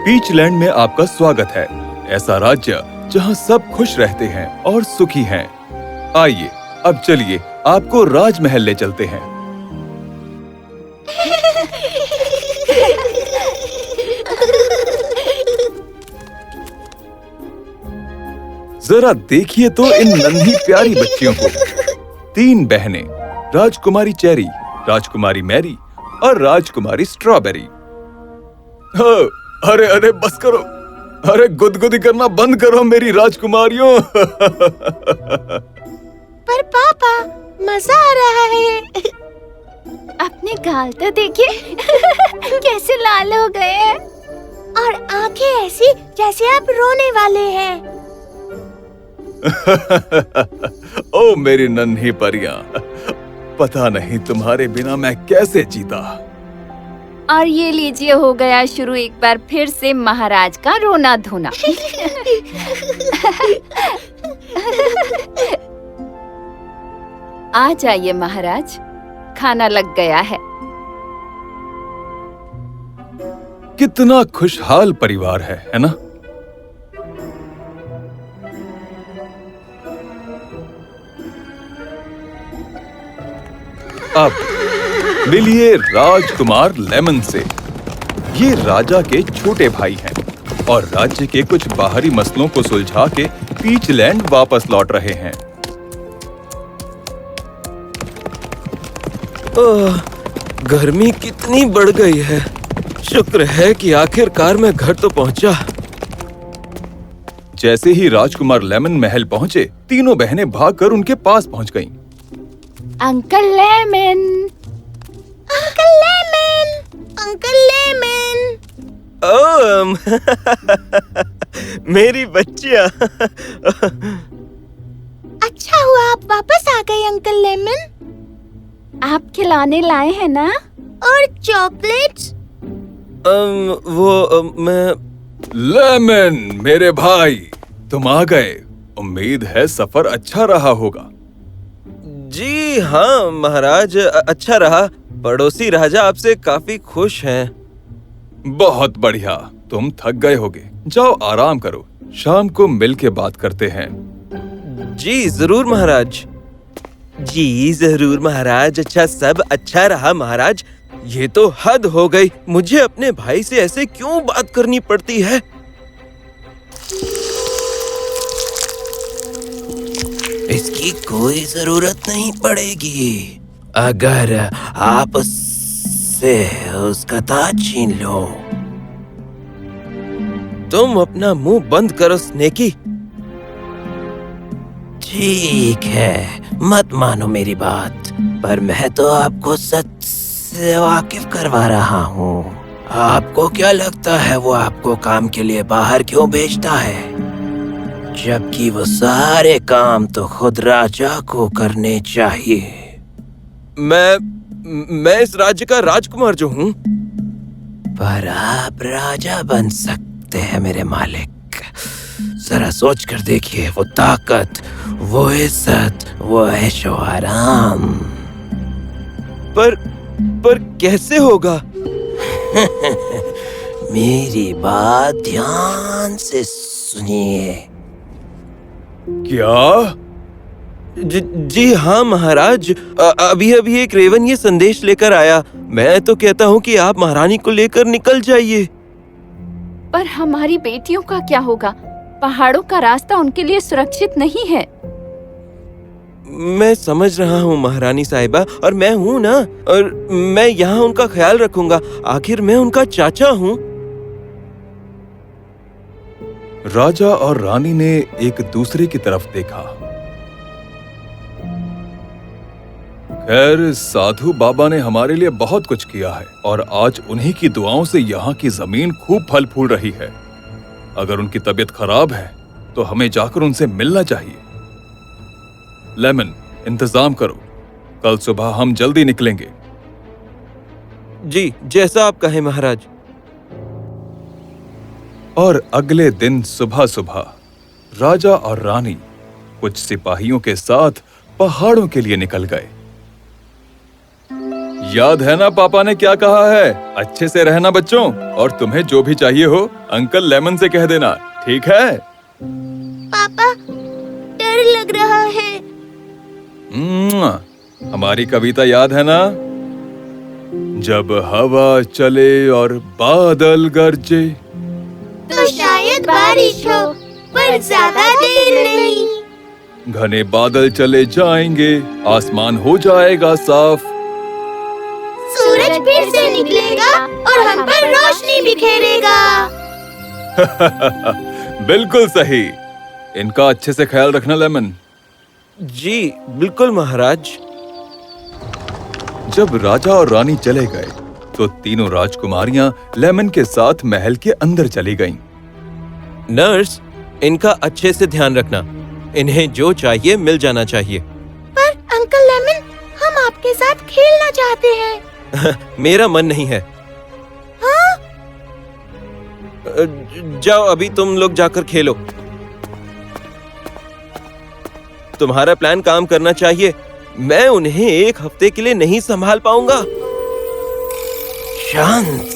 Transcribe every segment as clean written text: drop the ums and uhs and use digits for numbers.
पीचलैंड में आपका स्वागत है, ऐसा राज्य जहां सब खुश रहते हैं और सुखी हैं। आइए, अब चलिए आपको राजमहल ले चलते हैं। जरा देखिए तो इन नन्ही प्यारी बच्चियों को। 3 बहनें, राजकुमारी चेरी, राजकुमारी मैरी और राजकुमारी स्ट्रॉबेरी। अरे अरे बस करो, अरे गुदगुदी करना बंद करो मेरी राजकुमारियों। पर पापा, मजा आ रहा है। अपने गाल तो देखिए कैसे लाल हो गए हैं। और आंखें ऐसी जैसे आप रोने वाले हैं। ओ मेरी नन्ही परियां, पता नहीं तुम्हारे बिना मैं कैसे जीता। और ये लीजिए, हो गया शुरू एक बार फिर से महाराज का रोना धोना। आ जाइए महाराज, खाना लग गया है। कितना खुशहाल परिवार है ना? अब मिलिए राजकुमार लेमन से। ये राजा के छोटे भाई हैं और राज्य के कुछ बाहरी मसलों को सुलझा के पीचलैंड वापस लौट रहे हैं। गर्मी कितनी बढ़ गई है। शुक्र है कि आखिरकार मैं घर तो पहुंचा। जैसे ही राजकुमार लेमन महल पहुंचे, तीनों बहनें भागकर उनके पास पहुंच गईं। Uncle lemon, uncle lemon, uncle lemon. मेरी बच्चियाँ। अच्छा हुआ आप वापस आ गए अंकल लेमन। आप खिलाने लाए हैं ना? और चॉकलेट्स? मैं लेमन मेरे भाई, तुम आ गए। उम्मीद है सफर अच्छा रहा होगा। जी हाँ महाराज, अच्छा रहा। पड़ोसी राजा आपसे काफी खुश हैं। बहुत बढ़िया, तुम थक गए होगे, जाओ आराम करो, शाम को मिल के बात करते हैं। जी जरूर महाराज। जी जरूर महाराज, अच्छा सब अच्छा रहा महाराज। ये तो हद हो गई, मुझे अपने भाई से ऐसे क्यों बात करनी पड़ती है। इसकी कोई जरूरत नहीं पड़ेगी। अगर आप उससे उसका ताज छीन लो। तुम अपना मुंह बंद करो स्नेकी। ठीक है, मत मानो मेरी बात, पर मैं तो आपको सच से वाकिफ करवा रहा हूँ। आपको क्या लगता है वो आपको काम के लिए बाहर क्यों भेजता है, जबकि वो सारे काम तो खुद राजा को करने चाहिए। मैं इस राज्य का राजकुमार जो हूँ। पर आप राजा बन सकते हैं मेरे मालिक। जरा सोच कर देखिए, वो ताकत, वो इज्जत, वो ऐशो आराम। पर कैसे होगा? मेरी बात ध्यान से सुनिए। क्या? जी हाँ महाराज, अभी एक रेवन ये संदेश लेकर आया। मैं तो कहता हूँ कि आप महारानी को लेकर निकल जाइए। पर हमारी बेटियों का क्या होगा? पहाड़ों का रास्ता उनके लिए सुरक्षित नहीं है। मैं समझ रहा हूँ महारानी साहिबा, और मैं हूँ ना, और मैं यहाँ उनका ख्याल रखूंगा। आखिर मैं उनका चाचा हूँ। राजा और रानी ने एक दूसरे की तरफ देखा। खैर, साधु बाबा ने हमारे लिए बहुत कुछ किया है और आज उन्हीं की दुआओं से यहाँ की जमीन खूब फल फूल रही है। अगर उनकी तबीयत खराब है तो हमें जाकर उनसे मिलना चाहिए। लेमन, इंतजाम करो, कल सुबह हम जल्दी निकलेंगे। जी, जैसा आप कहें महाराज। और अगले दिन सुबह सुबह राजा और रानी कुछ सिपाहियों के साथ पहाड़ों के लिए निकल गए। याद है ना पापा ने क्या कहा है? अच्छे से रहना बच्चों, और तुम्हें जो भी चाहिए हो अंकल लेमन से कह देना, ठीक है? पापा, डर लग रहा है। हमारी कविता याद है ना? जब हवा चले और बादल गरजे, तो शायद बारिश हो, पर ज्यादा देर नहीं। घने बादल चले जाएंगे, आसमान हो जाएगा साफ। सूरज फिर से निकलेगा और हम पर रोशनी बिखेरेगा। बिल्कुल सही। इनका अच्छे से ख्याल रखना लेमन। जी बिल्कुल महाराज। जब राजा और रानी चले गए तो तीनों राजकुमारियां लेमन के साथ महल के अंदर चली गईं। नर्स, इनका अच्छे से ध्यान रखना। इन्हें जो चाहिए मिल जाना चाहिए। पर अंकल लेमन, हम आपके साथ खेलना चाहते हैं। मेरा मन नहीं है। हाँ? जाओ, अभी तुम लोग जाकर खेलो। तुम्हारा प्लान काम करना चाहिए। मैं उन्हें एक हफ्ते के लिए नहीं संभाल पाऊंगा। शांत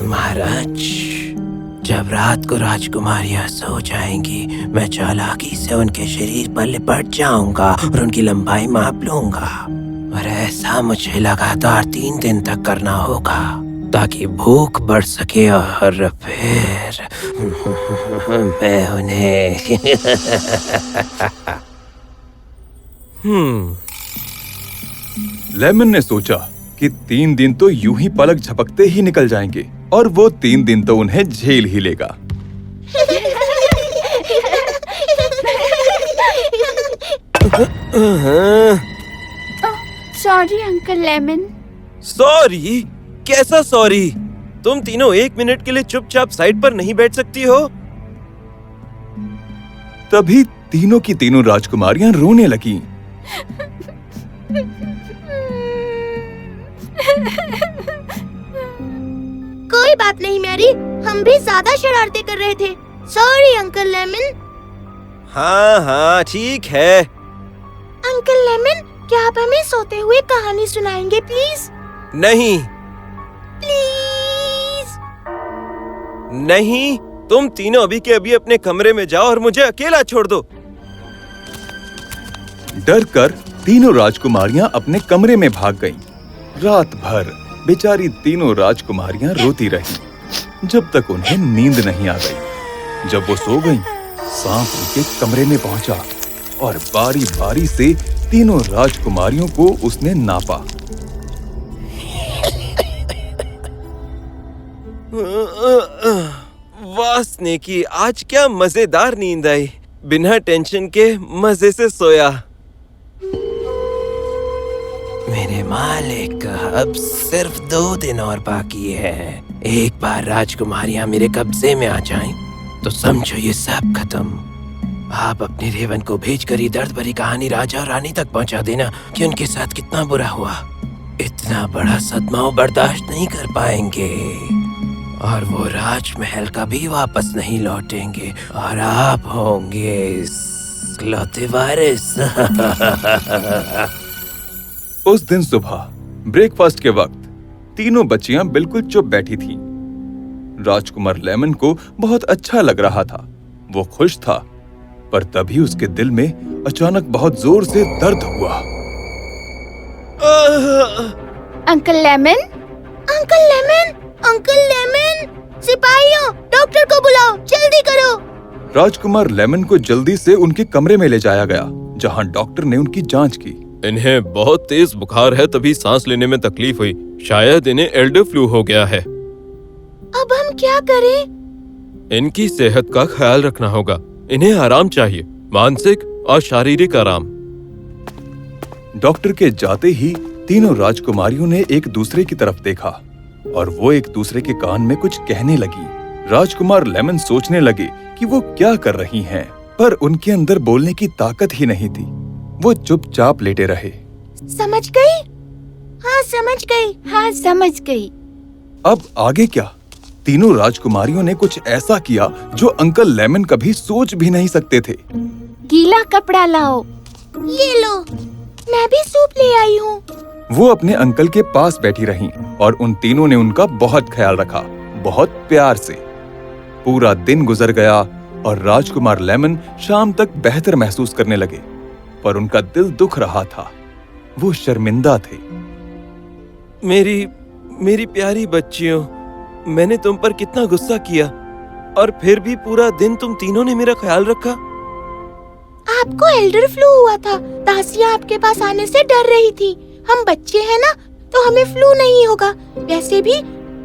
महाराज, जब रात को राजकुमारियां सो जाएंगी, मैं चालाकी से उनके शरीर पर लिपट जाऊंगा और उनकी लंबाई माप लूंगा। और ऐसा मुझे लगातार 3 दिन तक करना होगा ताकि भूख बढ़ सके और फिर मैं उन्हें लेमन ने सोचा कि 3 दिन तो यूं ही पलक झपकते ही निकल जाएंगे और वो 3 दिन तो उन्हें झेल ही लेगा। Sorry uncle lemon. सॉरी? कैसा सॉरी? तुम तीनों 1 मिनट के लिए चुपचाप साइड पर नहीं बैठ सकती हो? तभी तीनों की तीनों राजकुमारियां रोने लगीं। कोई बात नहीं मैरी, हम भी ज्यादा शरारतें कर रहे थे। Sorry uncle lemon. हाँ हाँ ठीक है। अंकल लेमन, क्या आप हमें सोते हुए कहानी सुनाएंगे प्लीज? नहीं प्लीज। नहीं, तुम तीनों अभी के अभी अपने कमरे में जाओ और मुझे अकेला छोड़ दो। डर कर तीनों राजकुमारियां अपने कमरे में भाग गईं। रात भर बेचारी तीनों राजकुमारियां रोती रहीं, जब तक उन्हें नींद नहीं आ गई। जब वो सो गईं, सांप उनके कमरे में पहुंचा और बारी-बारी से तीनों राजकुमारियों को उसने नापा। वाह स्नेकी, आज क्या मजेदार नींद आई। बिना टेंशन के मजे से सोया। मेरे मालिक, अब सिर्फ 2 दिन और बाकी है। एक बार राजकुमारियां मेरे कब्जे में आ जाएं, तो समझो ये सब खत्म। आप अपने रेवन को भेजकर ये दर्द भरी कहानी राजा और रानी तक पहुंचा देना कि उनके साथ कितना बुरा हुआ। इतना बड़ा सदमा वो बर्दाश्त नहीं कर पाएंगे और वो राजमहल कभी वापस नहीं लौटेंगे और आप होंगे इकलौते वारिस। उस दिन सुबह ब्रेकफास्ट के वक्त तीनों बच्चियां बिल्कुल चुप बैठी थीं। राजकुमार लेमन को बहुत अच्छा लग रहा था। वो खुश था, पर तभी उसके दिल में अचानक बहुत जोर से दर्द हुआ। Uncle lemon, uncle lemon, uncle lemon, सिपाहियों, डॉक्टर को बुलाओ, जल्दी करो। राजकुमार लेमन को जल्दी से उनके कमरे में ले जाया गया, जहां डॉक्टर ने उनकी जांच की। इन्हें बहुत तेज बुखार है, तभी सांस लेने में तकलीफ हुई। शायद इन्हें एल्डर फ्लू हो गया है। अब हम क्या करें? इनकी सेहत का ख्याल रखना होगा। इन्हें आराम चाहिए, मानसिक और शारीरिक आराम। डॉक्टर के जाते ही तीनों राजकुमारियों ने एक दूसरे की तरफ देखा और वो एक दूसरे के कान में कुछ कहने लगी। राजकुमार लेमन सोचने लगे कि वो क्या कर रही हैं, पर उनके अंदर बोलने की ताकत ही नहीं थी। वो चुपचाप लेटे रहे। समझ गई? हाँ समझ गई। हाँ समझ गई। अब आगे क्या? तीनों राजकुमारियों ने कुछ ऐसा किया जो अंकल लेमन कभी सोच भी नहीं सकते थे। गीला कपड़ा लाओ। ये लो, मैं भी सूप ले आई हूँ। वो अपने अंकल के पास बैठी रहीं और उन तीनों ने उनका बहुत ख्याल रखा, बहुत प्यार से। पूरा दिन गुजर गया और राजकुमार लेमन शाम तक बेहतर महसूस करने लगे, पर उनका दिल दुख रहा था। वो शर्मिंदा थे। मेरी प्यारी बच्चियों, मैंने तुम पर कितना गुस्सा किया और फिर भी पूरा दिन तुम तीनों ने मेरा ख्याल रखा। आपको एल्डर फ्लू हुआ था। दासियाँ आपके पास आने से डर रही थी। हम बच्चे हैं ना, तो हमें फ्लू नहीं होगा। वैसे भी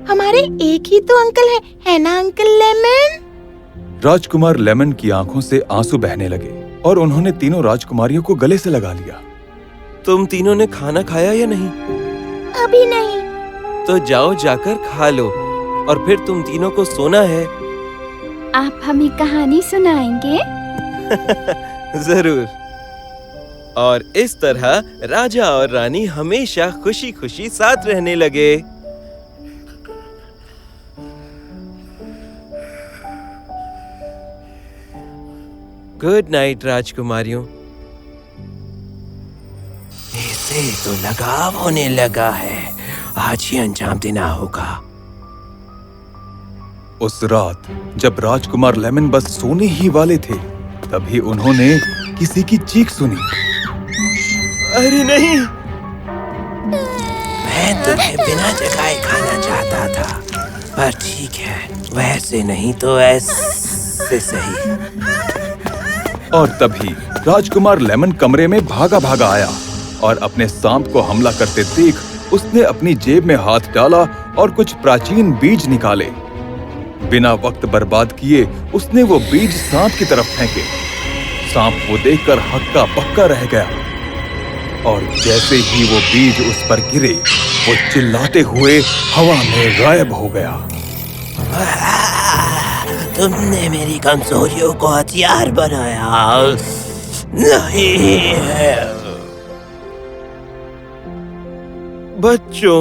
हमारे एक ही तो अंकल है ना अंकल लेमन? राजकुमार लेमन की आंखों से आंसू बहने लगे और उन्होंने तीनों राजकुमारियों को गले से लगा लिया। तुम तीनों ने खाना खाया या नहीं? अभी नहीं। तो जाओ जाकर खा लो और फिर तुम तीनों को सोना है। आप हमें कहानी सुनाएंगे? जरूर। और इस तरह राजा और रानी हमेशा खुशी खुशी साथ रहने लगे। गुड नाइट राजकुमारियों। इसे तो लगाव होने लगा है। आज ही अंजाम देना होगा। उस रात जब राजकुमार लेमन बस सोने ही वाले थे, तभी उन्होंने किसी की चीख सुनी। अरे नहीं! मैं तुम्हें बिना जगाए खाना चाहता था, पर ठीक है, वैसे नहीं तो ऐसे सही। और तभी राजकुमार लेमन कमरे में भागा भागा आया और अपने सांप को हमला करते देख उसने अपनी जेब में हाथ डाला और कुछ प्राचीन बीज निकाले। बिना वक्त बर्बाद किए उसने वो बीज सांप की तरफ फेंके। सांप वो देखकर हक्का बक्का रह गया और जैसे ही वो बीज उस पर गिरे, वो चिल्लाते हुए हवा में गायब हो गया। तुमने मेरी कमजोरियों को हथियार बनाया। नहीं। बच्चों,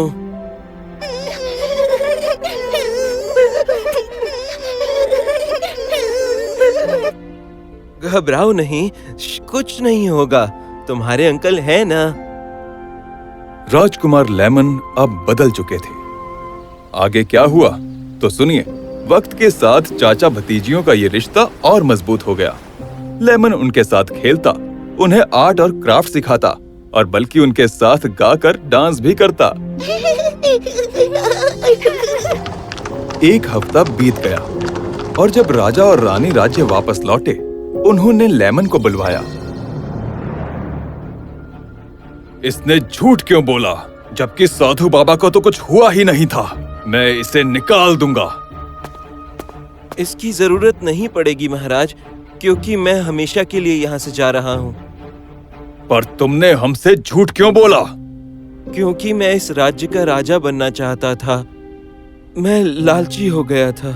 घबराओ नहीं, कुछ नहीं होगा। तुम्हारे अंकल हैं ना। राजकुमार लेमन अब बदल चुके थे। आगे क्या हुआ तो सुनिए। वक्त के साथ चाचा भतीजियों का ये रिश्ता और मजबूत हो गया। लेमन उनके साथ खेलता, उन्हें आर्ट और क्राफ्ट सिखाता और बल्कि उनके साथ गाकर डांस भी करता। एक हफ्ता बीत गया और जब राजा और रानी राज्य वापस लौटे, उन्होंने लेमन को बुलवाया। इसने झूठ क्यों बोला, जबकि साधु बाबा को तो कुछ हुआ ही नहीं था। मैं इसे निकाल दूंगा। इसकी जरूरत नहीं पड़ेगी महाराज, क्योंकि मैं हमेशा के लिए यहाँ से जा रहा हूँ। पर तुमने हमसे झूठ क्यों बोला? क्योंकि मैं इस राज्य का राजा बनना चाहता था। मैं लालची हो गया था।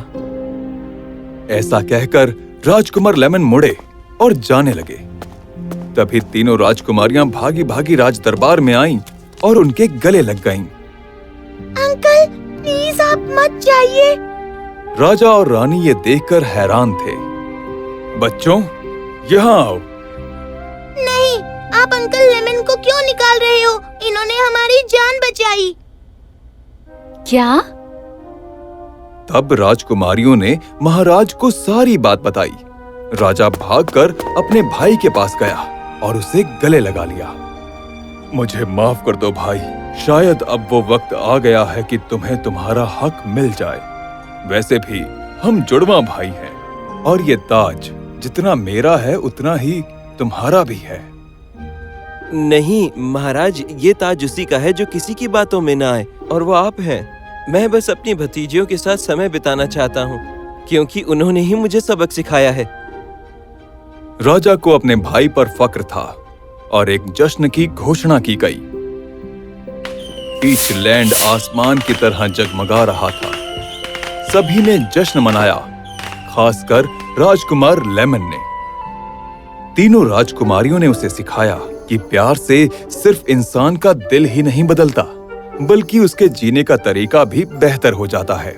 ऐसा कहकर राजकुमार लेमन मुड़े और जाने लगे। तभी तीनों राजकुमारियां भागी भागी राज दरबार में आईं और उनके गले लग गईं। अंकल प्लीज आप मत जाइए। राजा और रानी ये देखकर हैरान थे। बच्चों, यहाँ आओ। नहीं, आप अंकल लेमन को क्यों निकाल रहे हो? इन्होंने हमारी जान बचाई। क्या? तब राजकुमारियों ने महाराज को सारी बात बताई। राजा भागकर अपने भाई के पास गया और उसे गले लगा लिया। मुझे माफ कर दो भाई, शायद अब वो वक्त आ गया है कि तुम्हें तुम्हारा हक मिल जाए। वैसे भी हम जुड़वा भाई हैं और ये ताज जितना मेरा है उतना ही तुम्हारा भी है। नहीं महाराज, ये ताज उसी का है जो किसी की बातों में ना आए, और वो आप हैं। मैं बस अपनी भतीजियों के साथ समय बिताना चाहता हूँ, क्योंकि उन्होंने ही मुझे सबक सिखाया है। राजा को अपने भाई पर फक्र था और एक जश्न की घोषणा की गई। पीच लैंड आसमान की तरह जगमगा रहा था। सभी ने जश्न मनाया, खासकर राजकुमार लेमन ने। तीनों राजकुमारियों ने उसे सिखाया कि प्यार से सिर्फ इंसान का दिल ही नहीं बदलता, बल्कि उसके जीने का तरीका भी बेहतर हो जाता है।